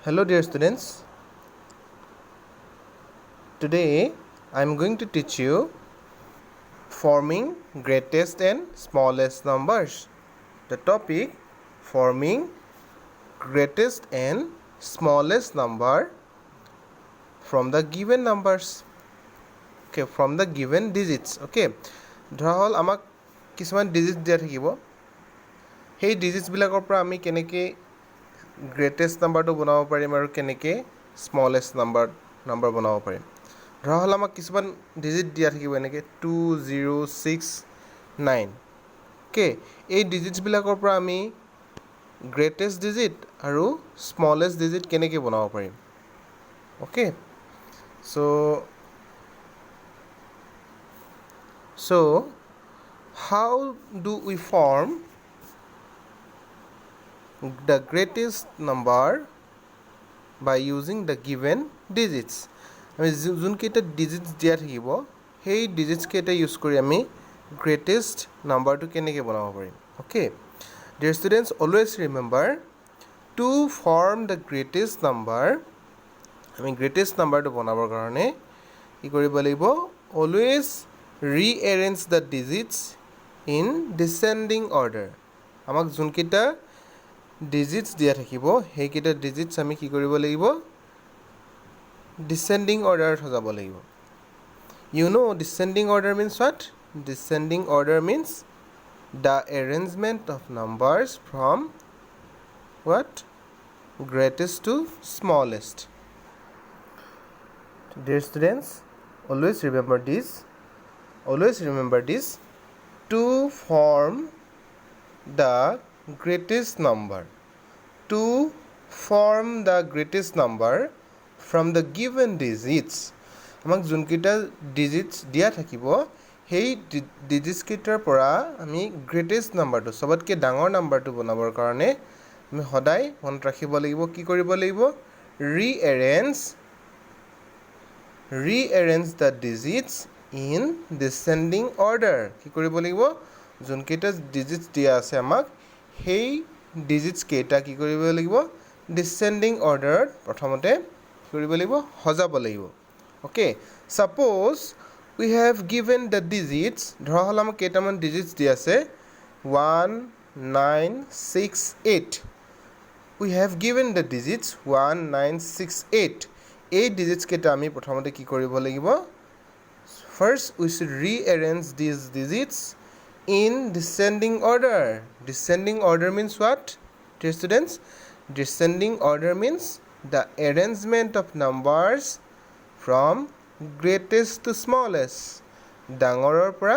Hello dear students, today I am going to teach you forming greatest and smallest numbers. The topic forming greatest and smallest number from the given numbers. Okay, from the given digits. Okay, ধৰা হ'ল আমাক কিছুমান digits দিয়া থাকিব সেই digits বিলাকৰ পৰা আমি কেনেকৈ greatest নাম্বাৰটো বনাব পাৰিম আৰু কেনেকৈ smallest নাম্বাৰ বনাব পাৰিম ধৰা হ'ল আমাক কিছুমান ডিজিট দিয়া থাকিব এনেকৈ 2069 অ'কে এই ডিজিটছবিলাকৰ পৰা আমি গ্ৰেটেষ্ট ডিজিট আৰু স্মলেষ্ট ডিজিট কেনেকৈ বনাব পাৰিম okay so how do we form the greatest number by using the given digits আমি যোনকেইটা ডিজিটছ দিয়া থাকিব সেই ডিজিটছ কেইটা ইউজ কৰি আমি গ্ৰেটেষ্ট নাম্বাৰটো কেনেকৈ বনাব পাৰিম okay dear students always remember to form the greatest number আমি গ্ৰেটেষ্ট নাম্বাৰটো বনাবৰ কাৰণে কি কৰিব লাগিব always rearrange the digits in descending order আমাক যোনকেইটা ডিজিটছ দিয়া থাকিব সেইকেইটা ডিজিটছ আমি কি কৰিব লাগিব descending order সজাব লাগিব you know descending order means what descending order means the arrangement of numbers from what greatest to smallest dear students always remember this to form the greatest number from the given digits আমাক যোনকেইটা ডিজিটছ দিয়া থাকিব সেই ডিজিটছ কেইটাৰ পৰা আমি greatest নাম্বাৰটো সবতকৈ ডাঙৰ নাম্বাৰটো বনাবৰ কাৰণে আমি সদায় মনত ৰাখিব লাগিব কি কৰিব লাগিব ৰিএৰেঞ্জ the digits in descending order কি কৰিব লাগিব যোনকেইটা ডিজিটছ দিয়া আছে আমাক সেই ডিজিটছ কেইটা কি কৰিব লাগিব ডিচেণ্ডিং অৰ্ডাৰত প্ৰথমতে কৰিব লাগিব সজাব লাগিব okay suppose we have given the digits ধৰা হ'ল আমাক কেইটামান ডিজিটছ দি আছে 1968 we have given the digits 1968 এই ডিজিটছ কেইটা আমি প্ৰথমতে কি কৰিব লাগিব first we should rearrange these digits in descending order means what dear students descending order means the arrangement of numbers from greatest to smallest ডাঙৰৰ পৰা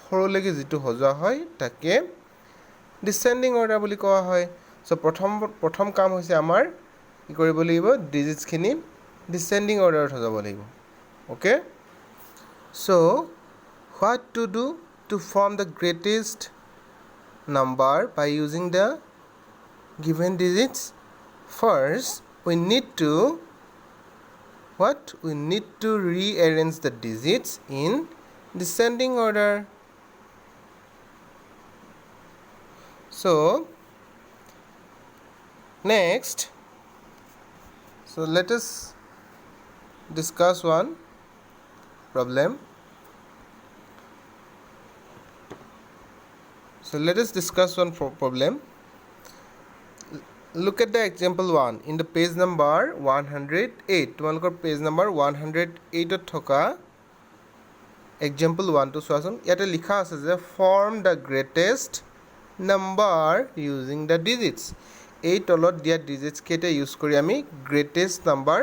সৰুলৈকে যিটো সজোৱা হয় তাকে descending order বুলি কোৱা হয় সো প্ৰথম কাম হৈছে আমাৰ কি কৰিব লাগিব ডিজিটছখিনি descending order সজাব লাগিব okay so what to do to form the greatest number by using the given digits first we need to rearrange the digits in descending order so next let us discuss one problem So let us discuss one problem. Look at the example 1 in the page number 108. তোমালোকৰ page number 108 ত থকা example 1 টো চোৱাচোন ইয়াতে লিখা আছে যে form the greatest number using the digits. এই তলত দিয়া digits কেইটা ইউজ কৰি আমি greatest number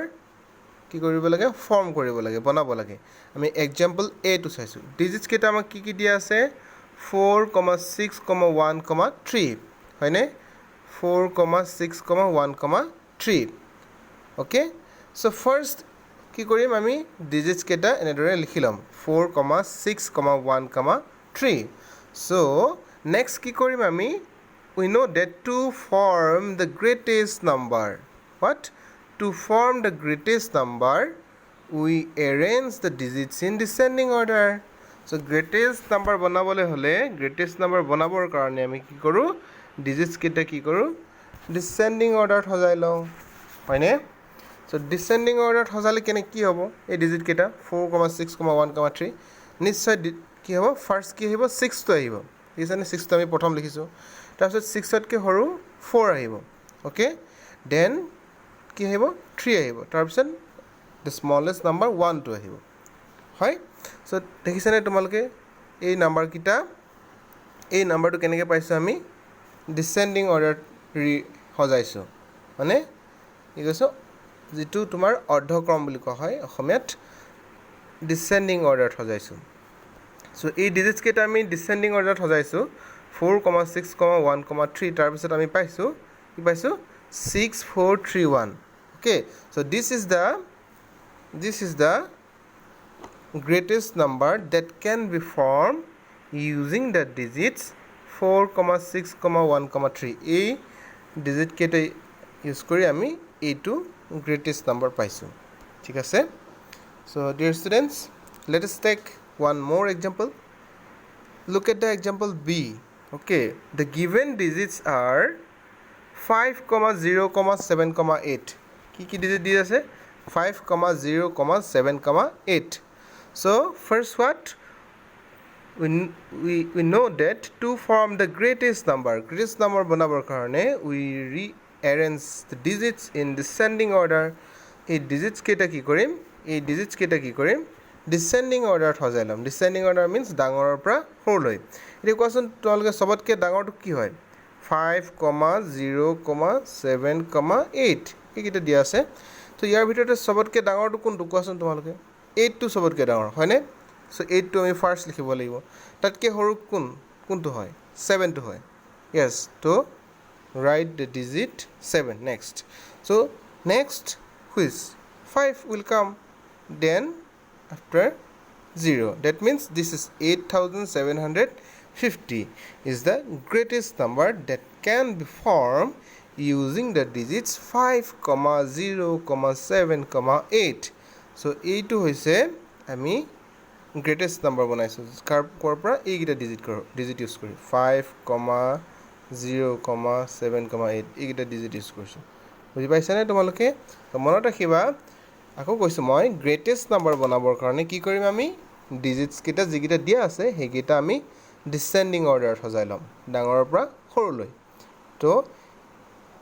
কি কৰিব লাগে ফৰ্ম কৰিব লাগে বনাব লাগে আমি example A টো চাইছো digits কেইটা আমাক কি দিয়া আছে 4,6,1,3 হয়নে 4,6,1,3 okay so first কি কৰিম আমি digits কেইটা এনেদৰে লিখি লম 4,6,1,3 so next কি কৰিম আমি we know that to form the greatest number to form the greatest number we arrange the digits in descending order so greatest number বনাবলৈ হলে greatest number বনাবৰ কাৰণে আমি কি কৰো digits কেইটা কি কৰো descending order সজাই লওঁ হয়নে সো ডিসেন্ডিং অৰ্ডাৰত সজালে কেনে কি হ'ব এই ডিজিট কেইটা 4,6,1,3 নিশ্চয় কি হ'ব ফাৰ্ষ্ট কি আহিব 6 টো আহিব ঠিক আছে 6 টো আমি প্ৰথম লিখিছো তাৰপিছত 6 তকৈ সৰু 4 আহিব ওকে দেন কি আহিব 3 আহিব তাৰপিছত the smallest number 1 টো আহিব হয় সো দেখিছানে তোমালোকে এই নাম্বাৰ কিটা এই নাম্বাৰটো কেনেকৈ পাইছো আমি ডিসেন্ডিং অৰ্ডাৰ সজাইছো মানে কি কৈছো যেটো তোমাৰ অৰ্ধক্ৰম বুলি কোৱা হয় অসমীয়াত ডিসেন্ডিং অৰ্ডাৰত সজাইছো সো এই ডিজিটস কেইটা আমি ডিসেন্ডিং অৰ্ডাৰত সজাইছো 4,6,1,3 তাৰ পিছত আমি পাইছো কি পাইছো 6,4,3,1 okay so this is the greatest number that can be formed using the digits 4,6,1,3 এই digit কেইটা ইউজ কৰি আমি এইটো greatest number পাইছো ঠিক আছে so dear students let us take one more example look at the example B okay the given digits are 5,0,7,8 কি digit দি আছে 5,0,7,8 so first what we know that to form the greatest number বনাবৰ কাৰণে we rearrange the digits in descending order এই digits কেইটা কি কৰিম descending order সজাই লম descending order means ডাঙৰৰ পৰা সৰুলৈ এতিয়া কোৱাচোন তোমালোকে সবতকৈ ডাঙৰটো কি হয় 5,0,7,8 এইকেইটা দিয়া আছে তো ইয়াৰ ভিতৰতে সবতকৈ ডাঙৰটো কোনটো কোৱাচোন তোমালোকে 8 টো সবতকৈ ডাঙৰ হয়নে সো 8 টো আমি ফাৰ্স্ট লিখিব লাগিব তাতকৈ সৰু কোনটো হয় 7 টো হয় yes তো write the digit 7 next so next which 5 will come then after 0 that means this is 8,750 is the greatest number that can be formed using the digits 5,0,7,8 so এইটো হৈছে আমি greatest number বনাইছো কৰ পৰা এইকেইটা digit ইউজ কৰি 5,0,7,8 এইকেইটা digit use কৰিছো বুজি পাইছানে তোমালোকে তো মনত ৰাখিবা আকৌ কৈছো মই greatest number বনাবৰ কাৰণে কি কৰিম আমি digits কেইটা যিকেইটা দিয়া আছে সেইকেইটা আমি descending order সজাই লম ডাঙৰৰ পৰা সৰুলৈ তো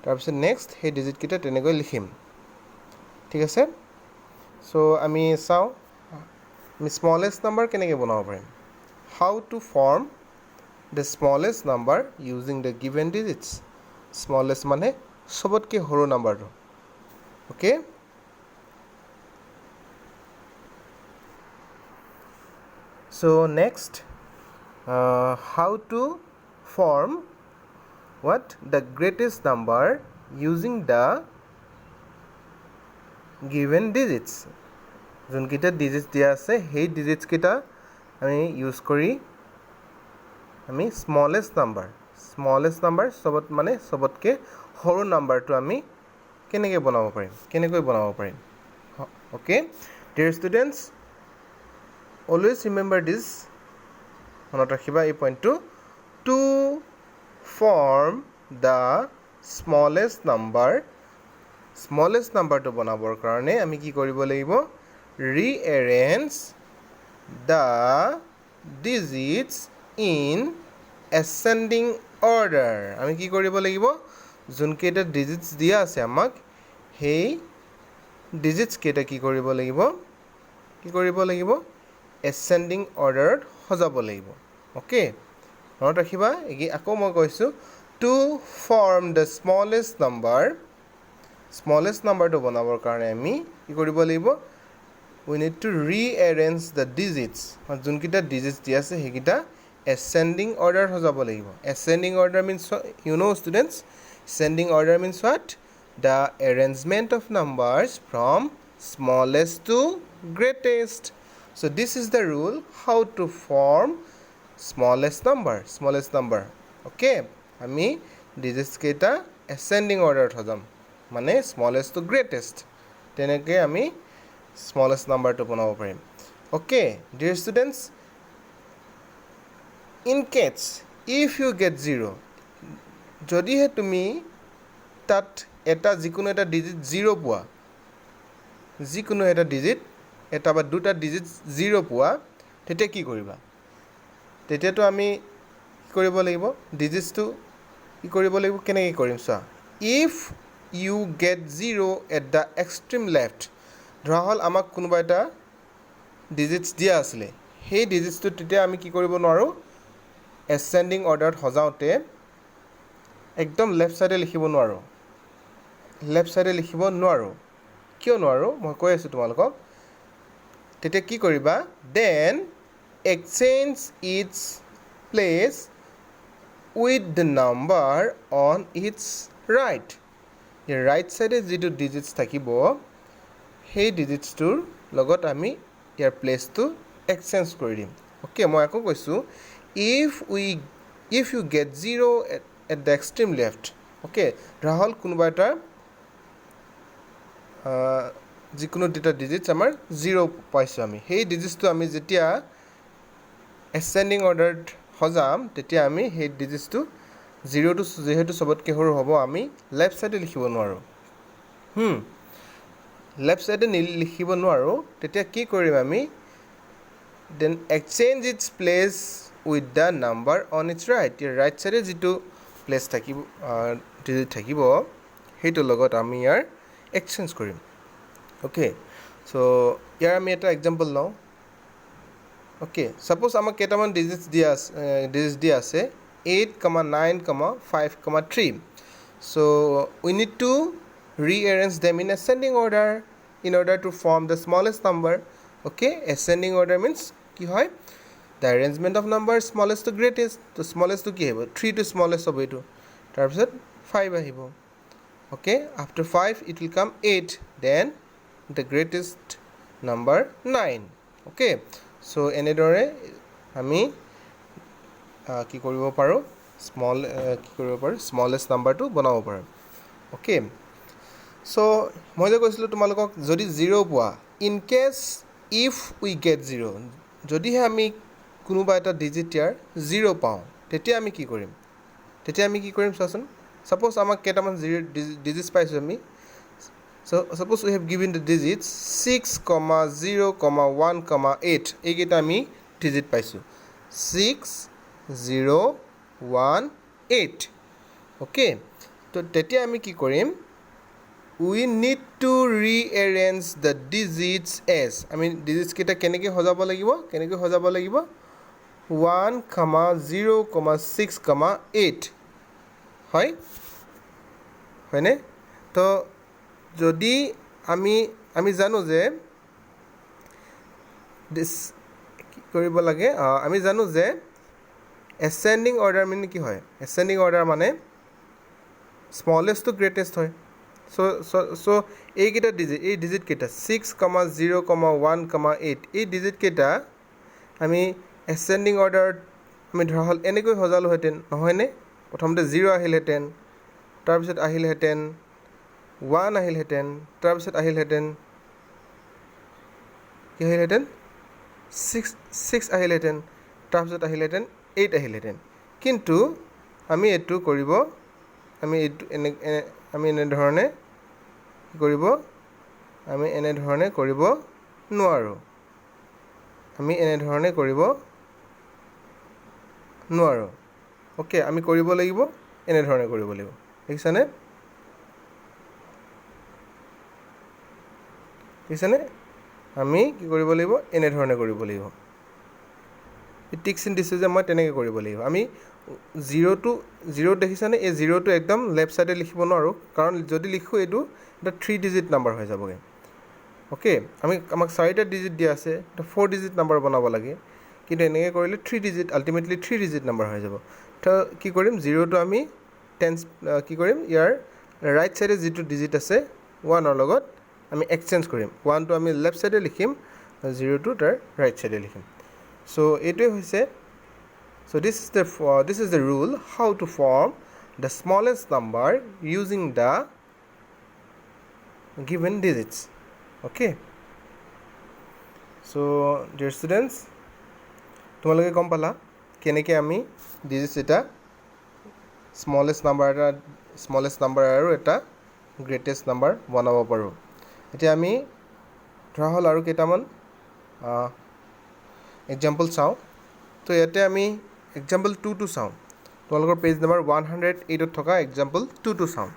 তাৰপিছত নেক্সট সেই digit কেইটা তেনেকৈ লিখিম ঠিক আছে সো আমি চাও আমি smallest number কেনেকৈ বনাব পাৰিম how to form the smallest number using the given digits smallest মানে সবতকৈ সৰু নাম্বাৰটো okay so next how to form what the greatest number using the given digits যোনকেইটা digits দিয়া আছে সেই digits কেইটা আমি ইউজ কৰি আমি smallest number সবতকৈ সৰু নাম্বাৰটো আমি কেনেকৈ বনাব পাৰিম okay dear students always remember this মনত ৰাখিবা এই পইণ্টটো to form the smallest numberটো বনাবৰ কাৰণে আমি কি কৰিব লাগিব rearrange the digits in ascending order আমি কি কৰিব লাগিব যোনকেইটা digits দিয়া আছে আমাক সেই digits কেইটা কি কৰিব লাগিব ascending order সজাব লাগিব okay মনত ৰাখিবা আকৌ মই কৈছো to form the smallest numberটো বনাবৰ কাৰণে আমি কি কৰিব লাগিব we need to rearrange the digits যোনকেইটা digits দিয়া আছে সেইকেইটা ascending order সজাব লাগিব ascending order means you know students ascending order means what the arrangement of numbers from smallest to greatest so this is the rule how to form smallest number okay আমি digits কেইটা ascending order সজাম মানে smallest to greatest তেনেকৈ আমি smallest number to বনাব পাৰিম okay dear students in case if you get 0 যদিহে তুমি তাত এটা যিকোনো এটা ডিজিট 0 পোৱা যিকোনো এটা ডিজিট এটা বা দুটা ডিজিট 0 পোৱা তেতিয়া কি কৰিবা তেতিয়াতো আমি কি কৰিব লাগিব ডিজিটছটো কি কৰিব লাগিব কেনেকৈ কৰিম চোৱা if you get 0 at the extreme left ধৰা হ'ল আমাক কোনোবা এটা ডিজিটছ দিয়া আছিলে সেই ডিজিটছটো তেতিয়া আমি কি কৰিব নোৱাৰোঁ এছেণ্ডিং অৰ্ডাৰত সজাওঁতে একদম লেফ্ট ছাইডে লিখিব নোৱাৰোঁ কিয় নোৱাৰোঁ মই কৈ আছোঁ তোমালোকক তেতিয়া কি কৰিবা then exchange its place with the number on its right right ছাইডে যিটো ডিজিটছ থাকিব সেই ডিজিটছটোৰ লগত আমি ইয়াৰ প্লেচটো এক্সচেঞ্জ কৰি দিম অ'কে মই আকৌ কৈছোঁ if you get 0 at the extreme left okay ধৰা হ'ল কোনোবা এটা যিকোনো দুটা ডিজিটছ আমাৰ 0 পাইছোঁ আমি সেই ডিজিটছটো আমি যেতিয়া এছেণ্ডিং অৰ্ডাৰত সজাম তেতিয়া আমি সেই ডিজিটছটো 0টো যিহেতু চবতকৈ সৰু হ'ব আমি লেফ্ট ছাইডে লিখিব নোৱাৰোঁ লেফ্ট ছাইডে লিখিব নোৱাৰোঁ তেতিয়া কি কৰিম আমি then exchange its place with the number on its right right ছাইডে যিটো প্লেচ থাকিব ডিজিট থাকিব সেইটোৰ লগত আমি ইয়াৰ এক্সচেঞ্জ কৰিম অ'কে চ' ইয়াৰ আমি এটা এক্সাম্পল লওঁ অ'কে ছাপ'জ আমাক কেইটামান ডিজিটছ দিয়া আছে 8, 9, 5, 3 so we need to rearrange them in ascending order in order to form the smallest number okay ascending order means কি হয় the arrangement of numbers smallest to greatest তো smallest to কি হ'ব 3 to smallest হ'ব এইটো তাৰপিছত 5 আহিব okay after 5 it will come 8 then the greatest number 9 okay so এনেদৰে আমি কি কৰিব পাৰোঁ স্মলেষ্ট নাম্বাৰটো বনাব পাৰোঁ অ'কে চ' মই যে কৈছিলোঁ তোমালোকক যদি 0 পোৱা in case if we get 0 যদিহে আমি কোনোবা এটা ডিজিট ইয়াৰ 0 পাওঁ তেতিয়া আমি কি কৰিম চোৱাচোন ছাপ'জ আমাক কেইটামান ডিজিটছ পাইছোঁ আমি suppose we have given the digits 6, 0, 1, 8 এইকেইটা আমি ডিজিট পাইছোঁ 6, 0, 1, 8 অ'কে তো তেতিয়া আমি কি কৰিম we need to rearrange the digits as আমি ডিজিটছ কেইটা কেনেকৈ সজাব লাগিব 1, 0, 6, 8 হয়নে তো যদি আমি জানো যে কি কৰিব লাগে আমি জানো যে এছেণ্ডিং অৰ্ডাৰ মানে কি হয় এছেণ্ডিং অৰ্ডাৰ মানে স্মলেষ্ট টু গ্ৰেটেষ্ট হয় চ' এইকেইটা ডিজিট কেইটা 6, 0, 1, 8 এই ডিজিট কেইটা আমি এছেণ্ডিং অৰ্ডাৰত আমি ধৰা হ'ল এনেকৈ সজালোহেঁতেন নহয়নে প্ৰথমতে 0 আহিলহেঁতেন তাৰপিছত আহিলহেঁতেন 1 আহিলহেঁতেন তাৰপিছত আহিলহেঁতেন কি আহিলহেঁতেন 6 আহিলহেঁতেন তাৰপিছত আহিলহেঁতেন 8 আহিলহেঁতেন কিন্তু আমি এইটো কৰিব আমি এনেধৰণে কৰিব নোৱাৰোঁ অ'কে আমি কৰিব লাগিব এনেধৰণে কৰিব লাগিব দেখিছানে আমি কি কৰিব লাগিব এনেধৰণে কৰিব লাগিব টিক চিন দিছোঁ যে মই তেনেকৈ কৰিব লাগিব আমি 0 দেখিছানে এই 0টো একদম লেফ্ট ছাইডে লিখিব নোৱাৰোঁ কাৰণ যদি লিখোঁ এইটো এটা 3 ডিজিট নাম্বাৰ হৈ যাবগৈ অ'কে আমাক 4টা ডিজিট দিয়া আছে এটা 4 ডিজিট নাম্বাৰ বনাব লাগে কিন্তু এনেকৈ কৰিলে 3 ডিজিট আল্টিমেটলি 3 ডিজিট নাম্বাৰ হৈ যাব তো কি কৰিম 0টো আমি কি কৰিম ইয়াৰ ৰাইট ছাইডে যিটো ডিজিট আছে 1ৰ লগত আমি এক্সচেঞ্জ কৰিম 1টো আমি লেফ্ট ছাইডে লিখিম 0টো তাৰ ৰাইট ছাইডে লিখিম চ' এইটোৱে হৈছে চ' this is the rule how to form the smallest number using the given digits okay so dear students তোমালোকে গম পালা কেনেকৈ আমি ডিজিটছ এটা স্মলেষ্ট নাম্বাৰ এটা স্মলেষ্ট নাম্বাৰ আৰু এটা গ্ৰেটেষ্ট নাম্বাৰ বনাব পাৰোঁ এতিয়া আমি ধৰা হ'ল আৰু কেইটামান এক্সাম্পল চাওঁ তো ইয়াতে আমি এক্সাম্পল 2টো চাওঁ তোমালোকৰ পেজ নম্বৰ 108ত থকা এক্সাম্পল 2টো চাওঁ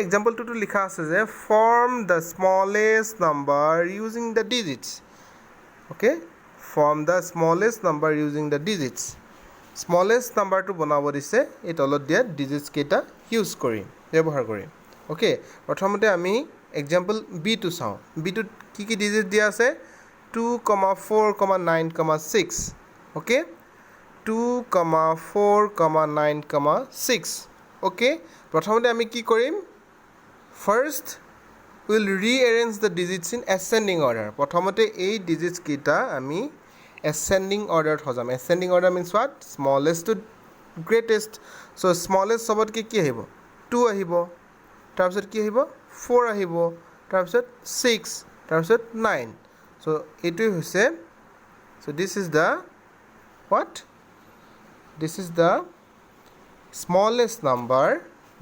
এক্সাম্পল 2টো লিখা আছে যে form the smallest number using the digits okay form the smallest number using the digits smallest নাম্বাৰটো বনাব দিছে এই তলত দিয়া ডিজিটছ কেইটা ইউজ কৰি ব্যৱহাৰ কৰি অ'কে প্ৰথমতে আমি এক্সাম্পল বিটো চাওঁ বিটোত কি ডিজিট দিয়া আছে 2,4,9,6 okay 2,4,9,6 okay প্ৰথমতে আমি কি কৰিম first will rearrange the digits in ascending order প্ৰথমতে এই ডিজিটছ কেইটা আমি এছেণ্ডিং অৰ্ডাৰত সজাম ascending order means what smallest to greatest so' smallest চবতকৈ কি আহিব 2 আহিব তাৰপিছত কি আহিব 4 আহিব তাৰপিছত 6 তাৰপিছত 9 so এইটোৱে হৈছে so this is the what this is the smallest number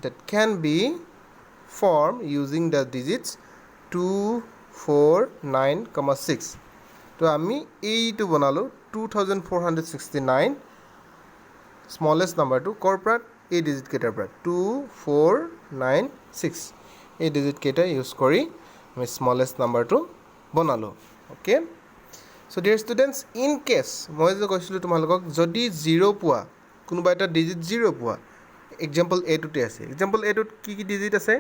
that can be formed using the digits 2 4 9,6 তো আমি এইটো বনালো 2469 smallest number to corporate এই digit কেইটাৰ পৰা 2496 এই digit কেইটা ইউজ কৰি আমি smallest number to বনালো okay so dear students in case মই যে কৈছিলোঁ তোমালোকক যদি 0 পোৱা কোনোবা এটা ডিজিট 0 পোৱা এক্সাম্পল a টোতে আছে এক্সাম্পল a টোত কি ডিজিট আছে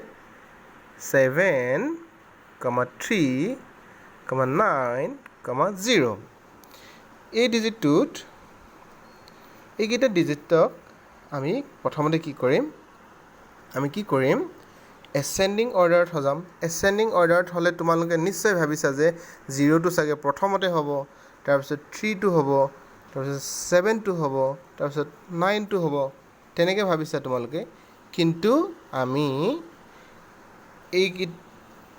7,3,9,0 এই ডিজিটটোত এইকেইটা ডিজিটক আমি প্ৰথমতে কি কৰিম এছেণ্ডিং অৰ্ডাৰত সজাম এছেণ্ডিং অৰ্ডাৰত হ'লে তোমালোকে নিশ্চয় ভাবিছা যে 0টো চাগে প্ৰথমতে হ'ব তাৰপিছত 3টো হ'ব তাৰপিছত 7টো হ'ব তাৰপিছত 9টো হ'ব তেনেকৈ ভাবিছা তোমালোকে কিন্তু আমি এই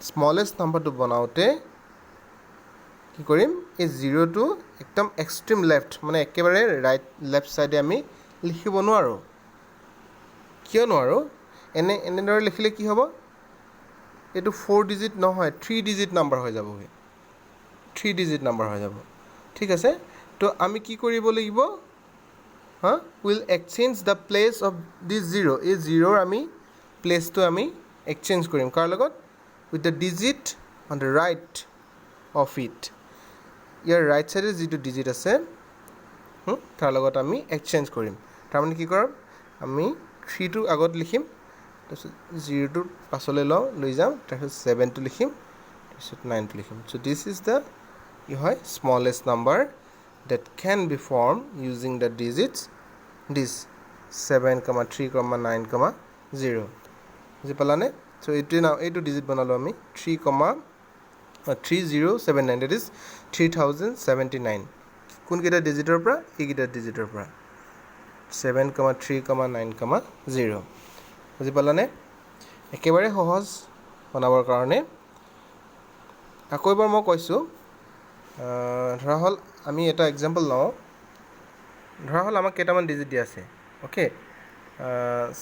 স্মলেষ্ট নাম্বাৰটো বনাওঁতে কি কৰিম এই 0টো একদম এক্সট্ৰিম লেফ্ট মানে একেবাৰে ৰাইট লেফ্ট ছাইডে আমি লিখিব নোৱাৰোঁ কিয় নোৱাৰোঁ এনেদৰে লিখিলে কি হ'ব এইটো 4 ডিজিট নহয় 3 ডিজিট নাম্বাৰ হৈ যাবগৈ 3 ডিজিট নাম্বাৰ হৈ যাব ঠিক আছে তো আমি কি কৰিব লাগিব will exchange the place of this 0 এই 0ৰ আমি প্লেচটো আমি এক্সচেঞ্জ কৰিম কাৰ লগত with the digit on the write of it year right ছাইডে যিটো ডিজিট আছে তাৰ লগত আমি এক্সচেঞ্জ কৰিম তাৰমানে কি কৰিম আমি 3টো আগত লিখিম তাৰপিছত 0টো পাছলৈ লৈ যাম তাৰপিছত 7টো লিখিম তাৰপিছত 9টো লিখিম চ' দিছ ইজ দ্য কি হয় smallest number that can be formed using the digits this 7,3,9,0 বুজি পালানে চ' এইটো ডিজিট বনালোঁ আমি 3079 that is 3079 কোনকেইটা ডিজিটৰ পৰা এইকেইটা ডিজিটৰ পৰা 7,3,9,0 বুজি পালানে একেবাৰে সহজ বনাবৰ কাৰণে আকৌ এবাৰ মই কৈছোঁ ধৰা হ'ল আমি এটা এক্সাম্পল লওঁ ধৰা হ'ল আমাক কেইটামান ডিজিট দিয়া আছে অ'কে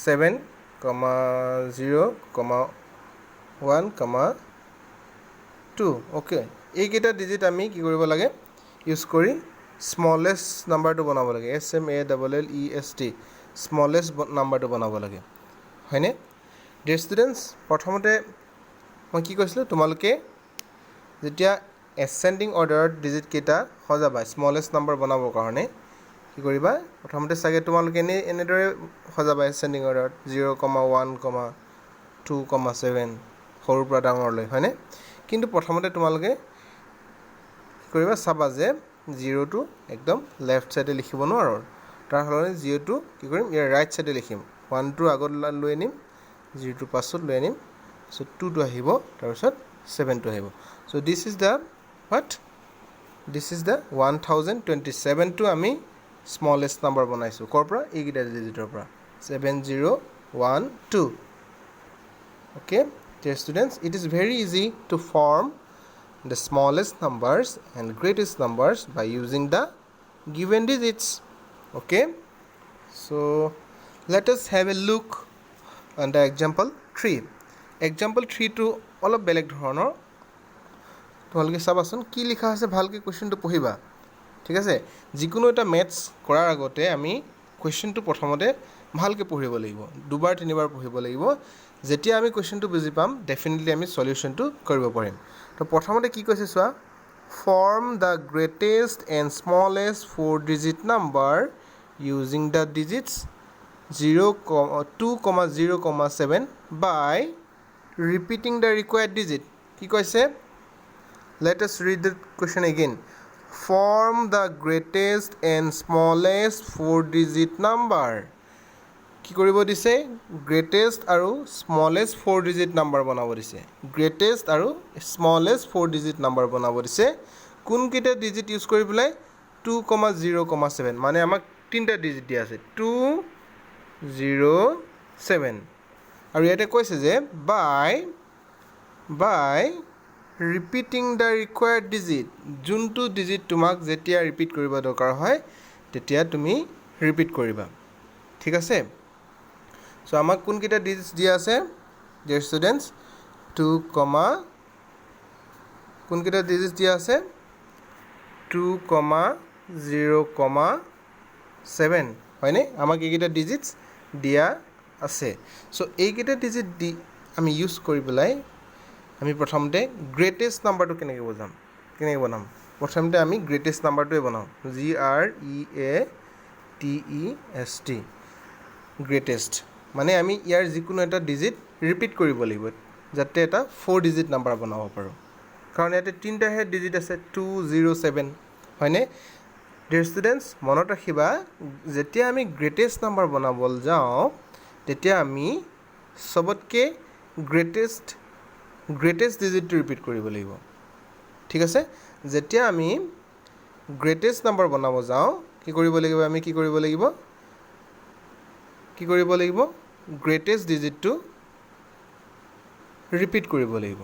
7,0,1,2 অ'কে এইকেইটা ডিজিট আমি কি কৰিব লাগে ইউজ কৰি স্মলেষ্ট নাম্বাৰটো বনাব লাগে SMALLEST স্মলেষ্ট নাম্বাৰটো বনাব লাগে হয়নে ডিয়াৰ ষ্টুডেণ্টছ প্ৰথমতে মই কি কৈছিলোঁ তোমালোকে যেতিয়া এছেণ্ডিং অৰ্ডাৰত ডিজিট কেইটা সজাবা স্মলেষ্ট নাম্বাৰ বনাবৰ কাৰণে কি কৰিবা প্ৰথমতে চাগে তোমালোকে এনেদৰে সজাবা এছেণ্ডিং অৰ্ডাৰত 0,1,2,7 সৰুৰ পৰা ডাঙৰলৈ হয়নে কিন্তু প্ৰথমতে তোমালোকে কি কৰিবা চাবা যে 0টো একদম লেফ্ট ছাইডে লিখিব নোৱাৰোঁ তাৰ সলনি 0টো কি কৰিম ইয়াৰ ৰাইট ছাইডে লিখিম 1টো আগত লৈ আনিম 0টো পাছত লৈ আনিম তাৰপিছত 2টো আহিব তাৰপিছত 7টো আহিব so' this is the what this is the 1027 টো আমি স্মলেষ্ট নাম্বাৰ বনাইছোঁ ক'ৰ পৰা এইকেইটা ডিজিটৰ পৰা 7012 okay dear students it is very easy to form the smallest numbers and greatest numbers by using the given digits okay so let us have a look the example 3 example 3টো অলপ বেলেগ ধৰণৰ তোমালোকে চাবাচোন কি লিখা আছে ভালকৈ কুৱেশ্যনটো পঢ়িবা ঠিক আছে যিকোনো এটা মেথছ কৰাৰ আগতে আমি কুৱেশ্যনটো প্ৰথমতে ভালকৈ পঢ়িব লাগিব দুবাৰ তিনিবাৰ পঢ়িব লাগিব যেতিয়া আমি কুৱেশ্যনটো বুজি পাম ডেফিনেটলি আমি সলিউশ্যনটো কৰিব পাৰিম তো প্ৰথমতে কি কৈছে চোৱা form the greatest and smallest 4 digit number using the digits 2,0,7 by repeating the required digit কি কৈছে let us read the question again form the greatest and smallest 4 digit number কি কৰিব দিছে greatest আৰু smallest 4 digit number বনাব দিছে greatest আৰু smallest 4 digit number বনাব দিছে কোন কেইটা digit ইউজ কৰি পেলাই 2,0,7 মানে আমাক তিনটা digit দিয়া আছে 2,0,7 আৰু ইয়াতে কৈছে যে by repeating the required digit যোনটো digit তোমাক যেতিয়া ৰিপিট কৰিব দৰকাৰ হয় তেতিয়া তুমি ৰিপিট কৰিবা ঠিক আছে সো আমাক কোন কেইটা digits দিয়া আছে dear students 2, কোন কেইটা digits দিয়া আছে 2,0,7 হয়নে আমাক এইকেইটা digits দিয়া আছে সো এইকেইটা digit দি আমি ইউজ কৰি পেলাই আমি প্ৰথমতে গ্ৰেটেষ্ট নাম্বাৰটো কেনেকৈ বনাম প্ৰথমতে আমি গ্ৰেটেষ্ট নাম্বাৰটোৱে বনাওঁ GREATEST গ্ৰেটেষ্ট মানে আমি ইয়াৰ যিকোনো এটা ডিজিট ৰিপিট কৰিব লাগিব যাতে এটা 4 ডিজিট নাম্বাৰ বনাব পাৰোঁ কাৰণ ইয়াতে তিনিটাহে ডিজিট আছে 2,0,7 হয়নে ডিয়াৰ ষ্টুডেণ্টছ মনত ৰাখিবা যেতিয়া আমি গ্ৰেটেষ্ট নাম্বাৰ বনাবলৈ যাওঁ তেতিয়া আমি সবতকৈ গ্ৰেটেষ্ট ডিজিটটো ৰিপিট কৰিব লাগিব ঠিক আছে যেতিয়া আমি গ্ৰেটেষ্ট নাম্বাৰ বনাব যাওঁ কি কৰিব লাগিব গ্ৰেটেষ্ট ডিজিটটো ৰিপিট কৰিব লাগিব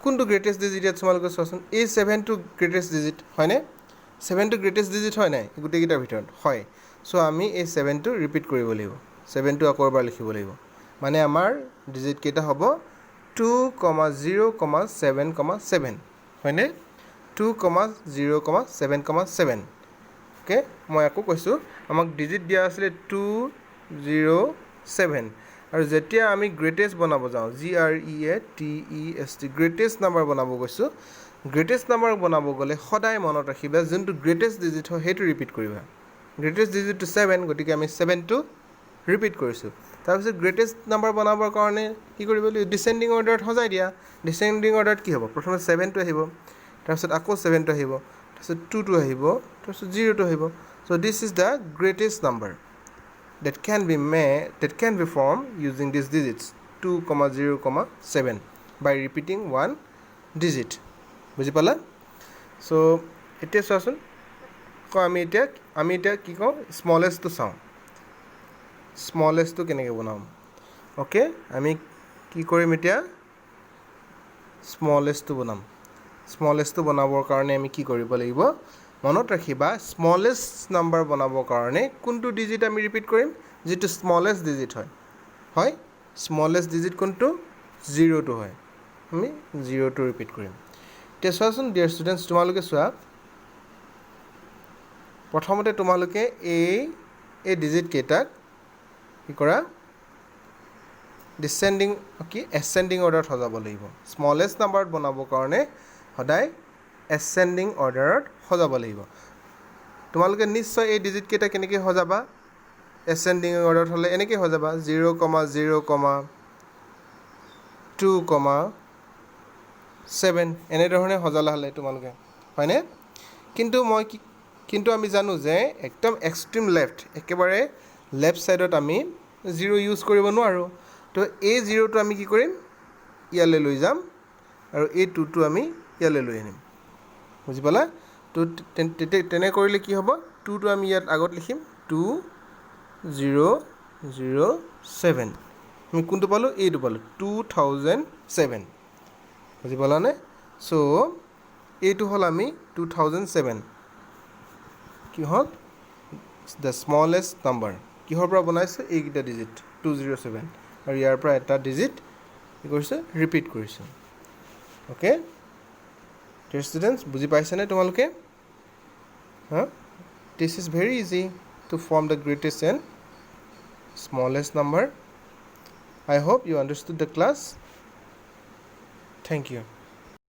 কোনটো গ্ৰেটেষ্ট ডিজিট ইয়াত তোমালোকে চোৱাচোন এই 7টো গ্ৰেটেষ্ট ডিজিট হয়নে 7টো গ্ৰেটেষ্ট ডিজিট হয় নাই গোটেইকেইটাৰ ভিতৰত হয় সো আমি এই 7টো ৰিপিট কৰিব লাগিব 7টো আকৌ এবাৰ লিখিব লাগিব মানে আমাৰ ডিজিট কেইটা হ'ব 2,0,7,7 হয়নে 2,0,7,7 ওকে মই আকৌ কৈছোঁ আমাক ডিজিট দিয়া আছিলে 2,0,7 আৰু যেতিয়া আমি গ্ৰেটেষ্ট বনাব যাওঁ GREATEST গ্ৰেটেষ্ট নাম্বাৰ বনাব গৈছোঁ গ্ৰেটেষ্ট নাম্বাৰ বনাব গ'লে সদায় মনত ৰাখিবা যোনটো গ্ৰেটেষ্ট ডিজিট হয় সেইটো ৰিপিট কৰিবা গ্ৰেটেষ্ট ডিজিটটো 7 গতিকে আমি 7টো ৰিপিট কৰিছোঁ তাৰপিছত গ্ৰেটেষ্ট নাম্বাৰ বনাবৰ কাৰণে কি কৰিব লাগিব ডিচেণ্ডিং অৰ্ডাৰত সজাই দিয়া ডিচেণ্ডিং অৰ্ডাৰত কি হ'ব প্ৰথমে 7টো আহিব তাৰপিছত আকৌ 7টো আহিব তাৰপিছত 2টো আহিব তাৰপিছত 0টো আহিব so this is the greatest number that can be formed using these digits 2,0,7 by repeating one digit বুজি পালা so এতিয়া চোৱাচোন আমি এতিয়া কি কওঁ স্মলেষ্টটো চাওঁ স্মলেষ্টটো কেনেকৈ বনাম ওকে আমি কি কৰিম এতিয়া স্মলেষ্টটো বনাবৰ কাৰণে আমি কি কৰিব লাগিব মনত ৰাখিবা স্মলেষ্ট নাম্বাৰ বনাবৰ কাৰণে কোনটো ডিজিট আমি ৰিপিট কৰিম যিটো স্মলেষ্ট ডিজিট হয় স্মলেষ্ট ডিজিট কোনটো 0টো হয় আমি 0টো ৰিপিট কৰিম এতিয়া চোৱাচোন ডিয়াৰ ষ্টুডেণ্টছ তোমালোকে চোৱা প্ৰথমতে তোমালোকে এই ডিজিট কেইটাক কি কৰা এছেণ্ডিং অৰ্ডাৰত সজাব লাগিব স্মলেষ্ট নাম্বাৰত বনাবৰ কাৰণে সদায় এছেণ্ডিং অৰ্ডাৰত সজাব লাগিব তোমালোকে নিশ্চয় এই ডিজিট কেইটা কেনেকৈ সজাবা এছেণ্ডিং অৰ্ডাৰত হ'লে এনেকৈ সজাবা 0,0,2,7 এনেধৰণে সজালা হ'লে তোমালোকে হয়নে কিন্তু আমি জানো যে একদম এক্সট্ৰিম একেবাৰে লেফ্ট ছাইডত আমি 0 ইউজ কৰিব নোৱাৰোঁ তো এই 0টো আমি কি কৰিম ইয়ালৈ লৈ যাম আৰু এই 2টো আমি ইয়ালৈ লৈ আনিম বুজি পালা তো তেনে কৰিলে কি হ'ব 2টো আমি ইয়াত আগত লিখিম 2,0,07 আমি কোনটো পালোঁ এইটো পালোঁ 2,007 বুজি পালানে চ' এইটো হ'ল আমি 2,007 কি হ'ল দ্য স্মলেষ্ট নাম্বাৰ কিহৰ পৰা বনাইছোঁ এইকেইটা ডিজিট 2,007 আৰু ইয়াৰ পৰা এটা ডিজিট কি কৰিছোঁ ৰিপিট কৰিছোঁ ওকে ডিয়াৰ ষ্টুডেণ্টছ বুজি পাইছানে তোমালোকে this is very easy to form the greatest and smallest number. I hope you understood the class. Thank you.